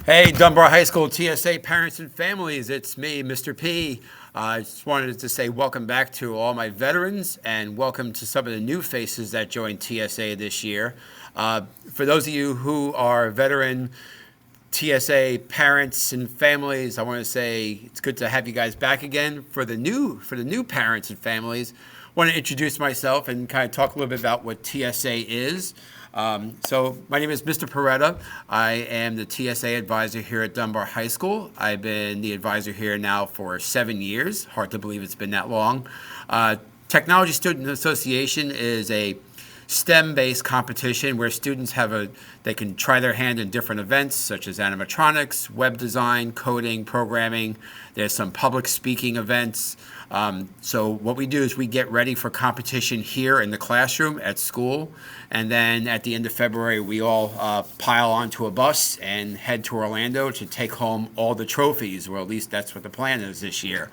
Hey, Dunbar High School TSA parents and families, it's me, Mr. P. I just wanted to say welcome back to all my veterans and welcome to some of the new faces that joined TSA this year. For those of you who are veteran TSA parents and families, I want to say it's good to have you guys back again. For the new parents and families, I want to introduce myself and kind of talk a little bit about what TSA is. So my name is Mr. Peretta. I am the TSA advisor here at Dunbar High School. I've been the advisor here now for 7 years. Hard to believe it's been that long. Technology Student Association is a STEM-based competition where students they can try their hand in different events such as animatronics, web design, coding, programming. There's some public speaking events. So what we do is we get ready for competition here in the classroom at school, and then at the end of February we all pile onto a bus and head to Orlando to take home all the trophies, or at least that's what the plan is this year.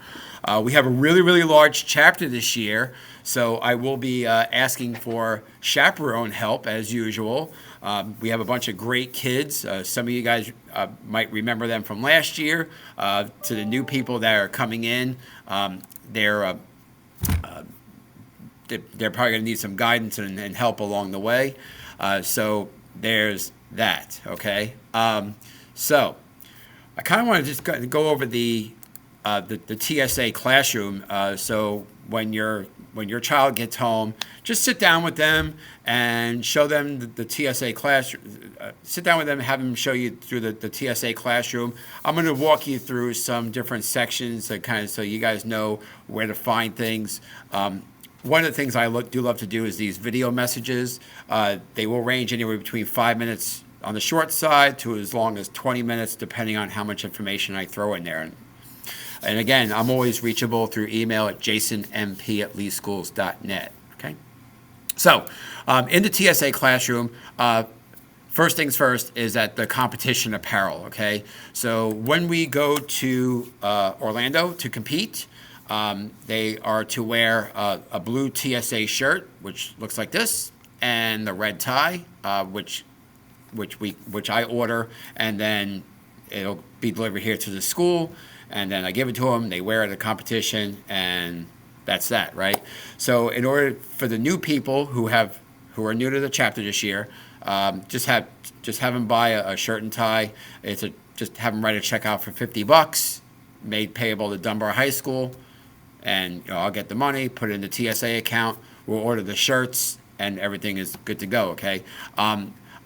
We have a really, really large chapter this year, so I will be asking for chaperone help as usual. We have a bunch of great kids. Some of you guys might remember them from last year. To the new people that are coming in, they're they're probably going to need some guidance and help along the way. So there's that. Okay. So I kind of want to just go over the TSA classroom. So when your child gets home, just sit down with them and show them the TSA class. Sit down with them, have them show you through the TSA classroom. I'm going to walk you through some different sections that kind of so you guys know where to find things. One of the things I do love to do is these video messages. They will range anywhere between 5 minutes on the short side to as long as 20 minutes, depending on how much information I throw in there. And again, I'm always reachable through email at jasonmp@leeschools.net. Okay. So, in the TSA classroom, first things first is at the competition apparel. Okay. So when we go to Orlando to compete, they are to wear a blue TSA shirt, which looks like this, and the red tie, which I order, and then it'll be delivered here to the school. And then I give it to them, they wear it at a competition, and that's that, right? So in order for the new people who are new to the chapter this year, just have them buy a shirt and tie. Just have them write a check out for $50, made payable to Dunbar High School, and I'll get the money, put it in the TSA account. We'll order the shirts, and everything is good to go. Okay.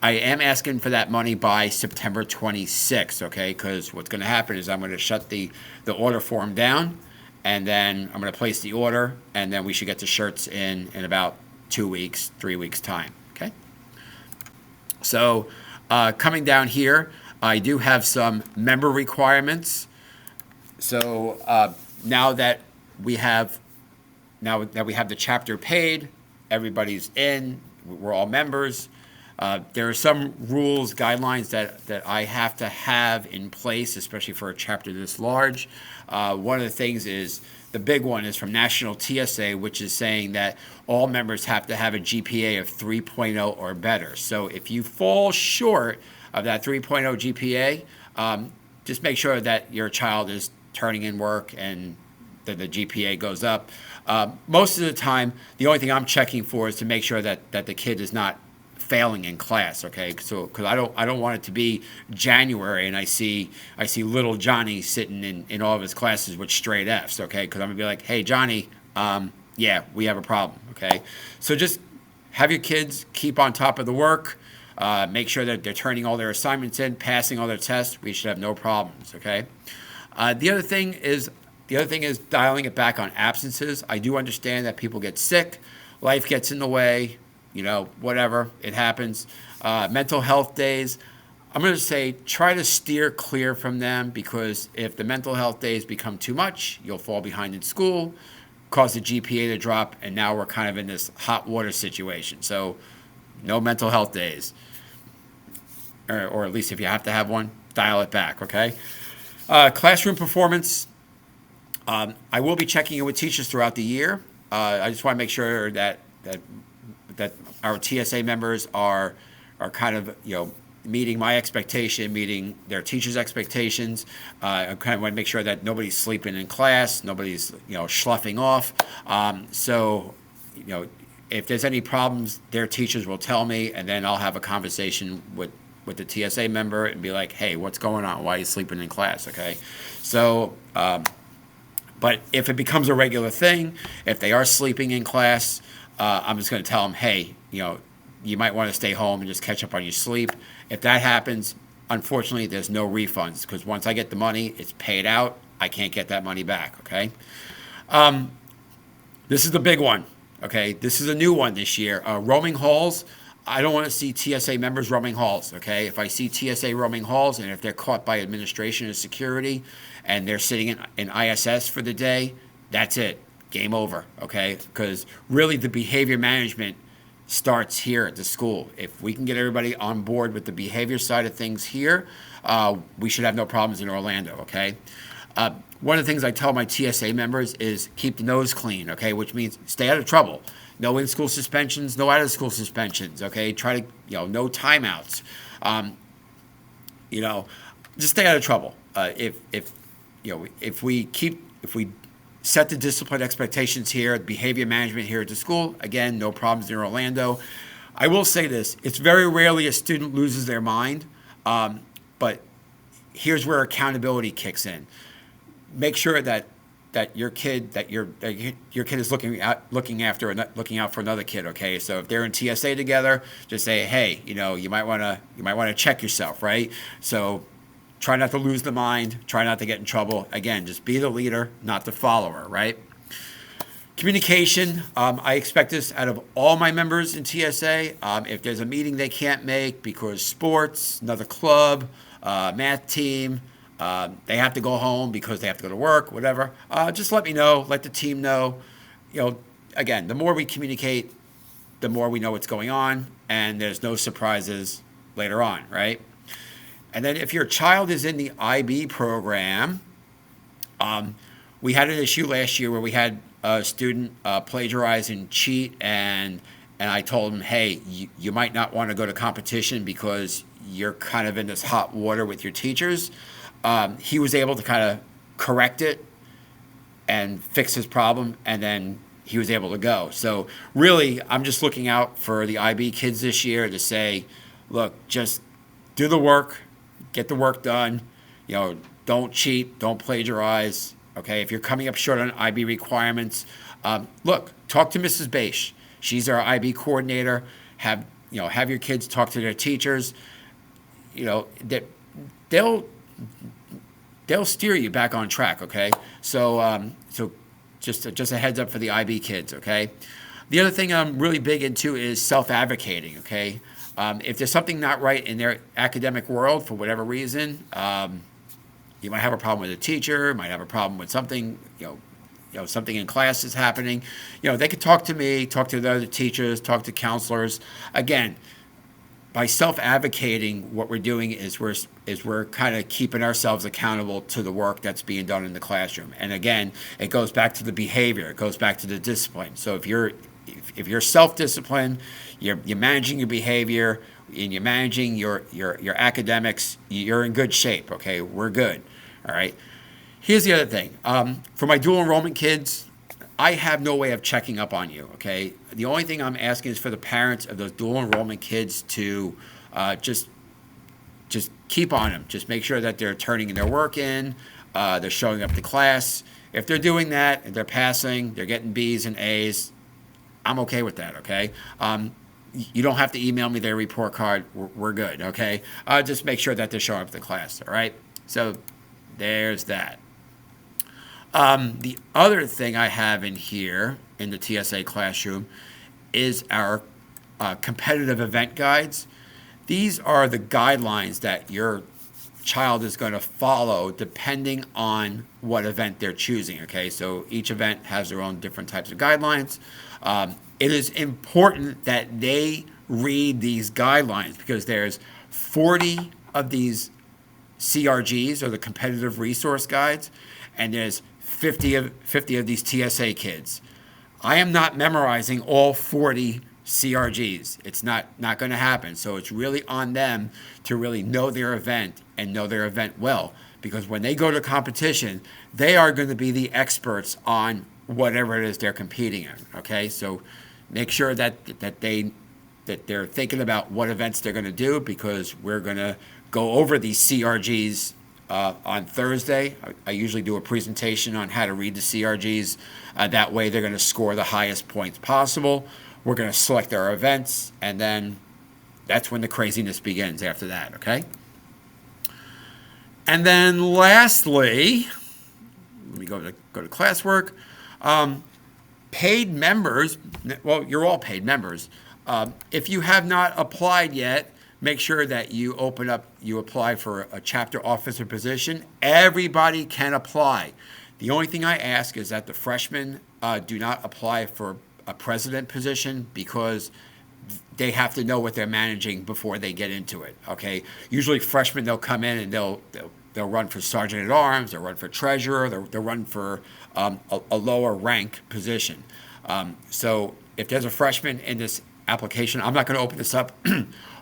I am asking for that money by September 26th, okay? Because what's going to happen is I'm going to shut the order form down, and then I'm going to place the order, and then we should get the shirts in about 2 weeks, 3 weeks time, okay? So coming down here, I do have some member requirements. So now that we have the chapter paid, everybody's in, we're all members. There are some rules, guidelines that I have to have in place, especially for a chapter this large. One of the things is, the big one is from National TSA, which is saying that all members have to have a GPA of 3.0 or better. So if you fall short of that 3.0 GPA, just make sure that your child is turning in work and that the GPA goes up. Most of the time, the only thing I'm checking for is to make sure that the kid is not failing in class, okay? So because I don't want it to be January and I see little Johnny sitting in all of his classes with straight Fs, okay? Because I'm gonna be like, hey Johnny, yeah, we have a problem, okay? So just have your kids keep on top of the work, make sure that they're turning all their assignments in, passing all their tests. We should have no problems, okay? The other thing is dialing it back on absences. I do understand that people get sick, life gets in the way. Whatever, it happens. Mental health days, I'm going to say try to steer clear from them, because if the mental health days become too much, you'll fall behind in school, cause the GPA to drop, and now we're kind of in this hot water situation. So no mental health days. Or at least if you have to have one, dial it back, okay? Classroom performance, I will be checking in with teachers throughout the year. I just want to make sure that our TSA members are kind of meeting my expectation, meeting their teachers' expectations. I kind of want to make sure that nobody's sleeping in class, nobody's sloughing off. So if there's any problems, their teachers will tell me, and then I'll have a conversation with the TSA member and be like, hey, what's going on? Why are you sleeping in class? Okay, so. But if it becomes a regular thing, if they are sleeping in class, I'm just going to tell them, hey, you might want to stay home and just catch up on your sleep. If that happens, unfortunately, there's no refunds, because once I get the money, it's paid out. I can't get that money back, okay? This is the big one, okay? This is a new one this year. Roaming halls. I don't want to see TSA members roaming halls, okay? If I see TSA roaming halls, and if they're caught by administration or security and they're sitting in ISS for the day, that's it. Game over, okay? Because really the behavior management starts here at the school. If we can get everybody on board with the behavior side of things here, we should have no problems in Orlando, okay? One of the things I tell my TSA members is keep the nose clean, okay? Which means stay out of trouble. No in-school suspensions, no out-of-school suspensions, okay? Try to, no timeouts. Just stay out of trouble. If we set the discipline expectations here, behavior management here at the school, again, no problems in Orlando. I will say this, it's very rarely a student loses their mind, but here's where accountability kicks in. Make sure that your kid is looking after and looking out for another kid. Okay, so if they're in TSA together, just say, hey, you might want to check yourself, right? So try not to lose the mind, try not to get in trouble. Again, just be the leader, not the follower, right? Communication. I expect this out of all my members in TSA. If there's a meeting they can't make because sports, another club, math team. They have to go home because they have to go to work, whatever. Just let me know, let the team know. Again, the more we communicate, the more we know what's going on, and there's no surprises later on, right? And then if your child is in the IB program, we had an issue last year where we had a student plagiarize and cheat, and I told him, hey, you might not want to go to competition because you're kind of in this hot water with your teachers. He was able to kind of correct it and fix his problem, and then he was able to go. So really, I'm just looking out for the IB kids this year to say, look, just do the work, get the work done. Don't cheat, don't plagiarize. Okay, if you're coming up short on IB requirements, look, talk to Mrs. Bache. She's our IB coordinator. Have your kids talk to their teachers. They'll steer you back on track, okay? So just a heads up for the IB kids, okay? The other thing I'm really big into is self-advocating, okay? If there's something not right in their academic world for whatever reason, you might have a problem with a teacher, might have a problem with something, something in class is happening. They could talk to me, talk to the other teachers, talk to counselors. Again, by self-advocating, what we're doing is we're kind of keeping ourselves accountable to the work that's being done in the classroom. And again, it goes back to the behavior. It goes back to the discipline. So if you're self-disciplined, you're managing your behavior, and you're managing your academics, you're in good shape. Okay, we're good. All right. Here's the other thing. For my dual enrollment kids, I have no way of checking up on you, okay? The only thing I'm asking is for the parents of those dual enrollment kids to just keep on them. Just make sure that they're turning their work in, they're showing up to class. If they're doing that, and they're passing, they're getting B's and A's, I'm okay with that, okay? You don't have to email me their report card. We're good, okay? Just make sure that they're showing up to class, all right? So there's that. The other thing I have in here in the TSA classroom is our competitive event guides. These are the guidelines that your child is going to follow depending on what event they're choosing, okay? So each event has their own different types of guidelines. It is important that they read these guidelines because there's 40 of these CRGs, or the competitive resource guides, and there's 50 of these TSA kids. I am not memorizing all 40 CRGs. It's not going to happen. So it's really on them to really know their event and know their event well. Because when they go to competition, they are going to be the experts on whatever it is they're competing in. Okay, so make sure that they're thinking about what events they're going to do, because we're going to go over these CRGs on Thursday. I usually do a presentation on how to read the CRGs. That way they're going to score the highest points possible. We're going to select our events, and then that's when the craziness begins after that, okay? And then lastly, let me go to classwork. Paid members, well, you're all paid members. If you have not applied yet, make sure that you apply for a chapter officer position. Everybody can apply. The only thing I ask is that the freshmen do not apply for a president position, because they have to know what they're managing before they get into it. Okay. Usually freshmen, they'll come in and they'll run for sergeant at arms, they'll run for treasurer, they'll run for a lower rank position. So if there's a freshman in this application, I'm not going to open this up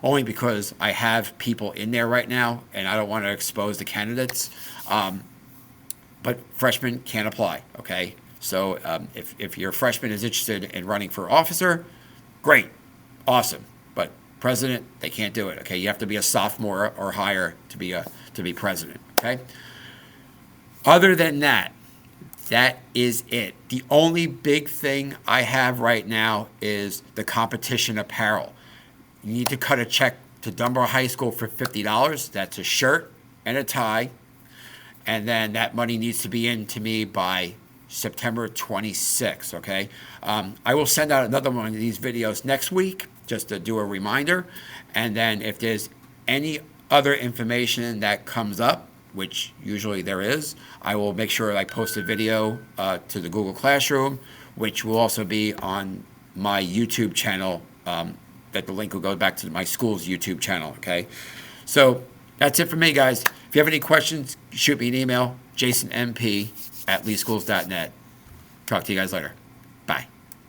only because I have people in there right now and I don't want to expose the candidates. But freshmen can apply. Okay. So if your freshman is interested in running for officer, great. Awesome. But president, they can't do it. Okay, you have to be a sophomore or higher to be president. Okay. Other than that, that is it. The only big thing I have right now is the competition apparel. You need to cut a check to Dunbar High School for $50. That's a shirt and a tie, and then that money needs to be in to me by September 26th, okay? I will send out another one of these videos next week just to do a reminder. And then if there's any other information that comes up, which usually there is, I will make sure I post a video to the Google Classroom, which will also be on my YouTube channel, that the link will go back to my school's YouTube channel, okay? So that's it for me, guys. If you have any questions, shoot me an email, jasonmp@leeschools.net. Talk to you guys later. Bye.